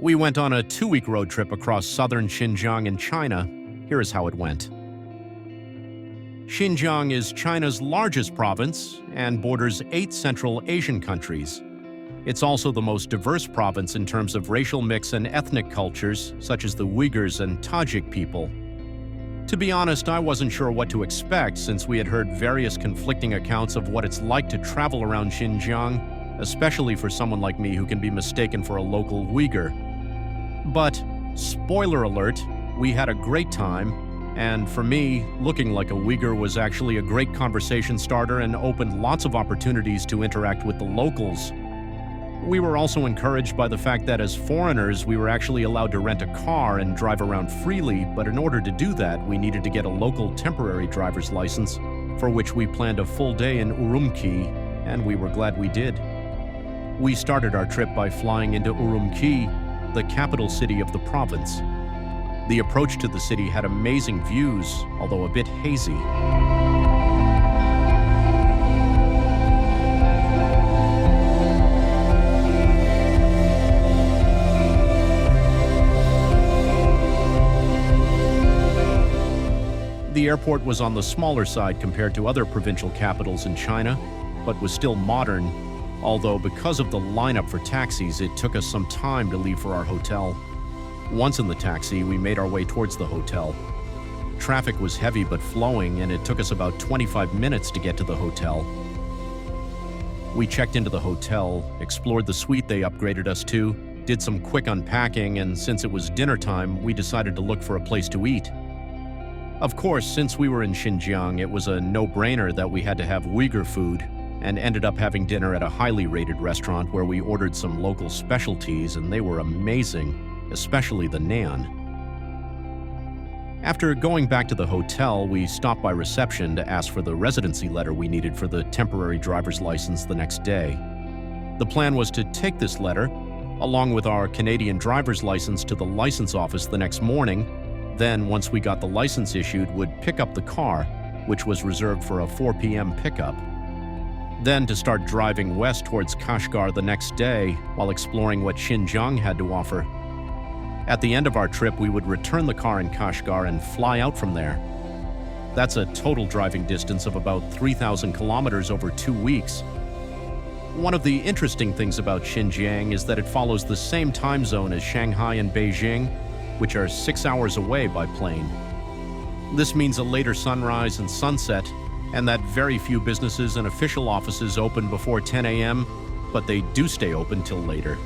We went on a 2-week road trip across southern Xinjiang in China. Here is how it went. Xinjiang is China's largest province and borders 8 Central Asian countries. It's also the most diverse province in terms of racial mix and ethnic cultures, such as the Uyghurs and Tajik people. To be honest, I wasn't sure what to expect since we had heard various conflicting accounts of what it's like to travel around Xinjiang, especially for someone like me who can be mistaken for a local Uyghur. But, spoiler alert, we had a great time, and for me, looking like a Uyghur was actually a great conversation starter and opened lots of opportunities to interact with the locals. We were also encouraged by the fact that as foreigners, we were actually allowed to rent a car and drive around freely, but in order to do that, we needed to get a local temporary driver's license, for which we planned a full day in Urumqi, and we were glad we did. We started our trip by flying into Urumqi, the capital city of the province. The approach to the city had amazing views, although a bit hazy. The airport was on the smaller side compared to other provincial capitals in China, but was still modern, although because of the lineup for taxis, it took us some time to leave for our hotel. Once in the taxi, we made our way towards the hotel. Traffic was heavy but flowing, and it took us about 25 minutes to get to the hotel. We checked into the hotel, explored the suite they upgraded us to, did some quick unpacking, and since it was dinner time, we decided to look for a place to eat. Of course, since we were in Xinjiang, it was a no-brainer that we had to have Uyghur food, and ended up having dinner at a highly rated restaurant where we ordered some local specialties, and they were amazing, especially the naan. After going back to the hotel, we stopped by reception to ask for the residency letter we needed for the temporary driver's license the next day. The plan was to take this letter, along with our Canadian driver's license, to the license office the next morning. Then, once we got the license issued, would pick up the car, which was reserved for a 4 p.m. pickup. Then to start driving west towards Kasghar the next day while exploring what Xinjiang had to offer. At the end of our trip, we would return the car in Kasghar and fly out from there. That's a total driving distance of about 3,000 kilometers over 2 weeks. One of the interesting things about Xinjiang is that it follows the same time zone as Shanghai and Beijing, which are 6 hours away by plane. This means a later sunrise and sunset, and that very few businesses and official offices open before 10 a.m., but they do stay open till later.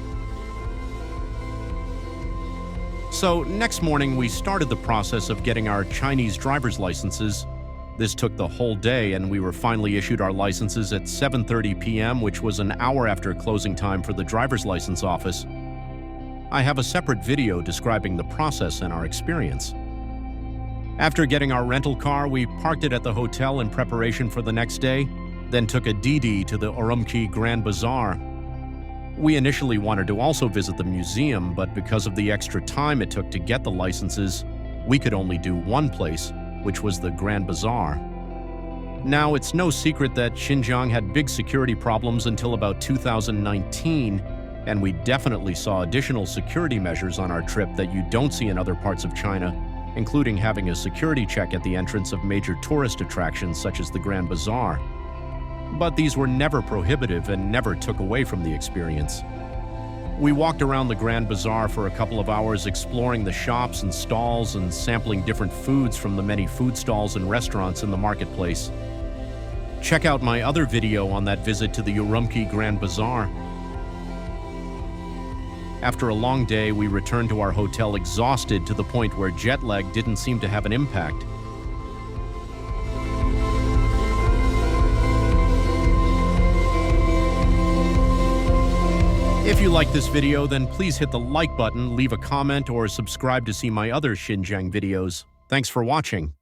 So next morning, we started the process of getting our Chinese driver's licenses. This took the whole day, and we were finally issued our licenses at 7:30 p.m., which was an hour after closing time for the driver's license office. I have a separate video describing the process and our experience. After getting our rental car, we parked it at the hotel in preparation for the next day, then took a DD to the Urumqi Grand Bazaar. We initially wanted to also visit the museum, but because of the extra time it took to get the licenses, we could only do one place, which was the Grand Bazaar. Now, it's no secret that Xinjiang had big security problems until about 2019, and we definitely saw additional security measures on our trip that you don't see in other parts of China, including having a security check at the entrance of major tourist attractions such as the Grand Bazaar. But these were never prohibitive and never took away from the experience. We walked around the Grand Bazaar for a couple of hours, exploring the shops and stalls and sampling different foods from the many food stalls and restaurants in the marketplace. Check out my other video on that visit to the Urumqi Grand Bazaar. After a long day, we returned to our hotel exhausted to the point where jet lag didn't seem to have an impact. If you like this video, then please hit the like button, leave a comment, or subscribe to see my other Xinjiang videos. Thanks for watching.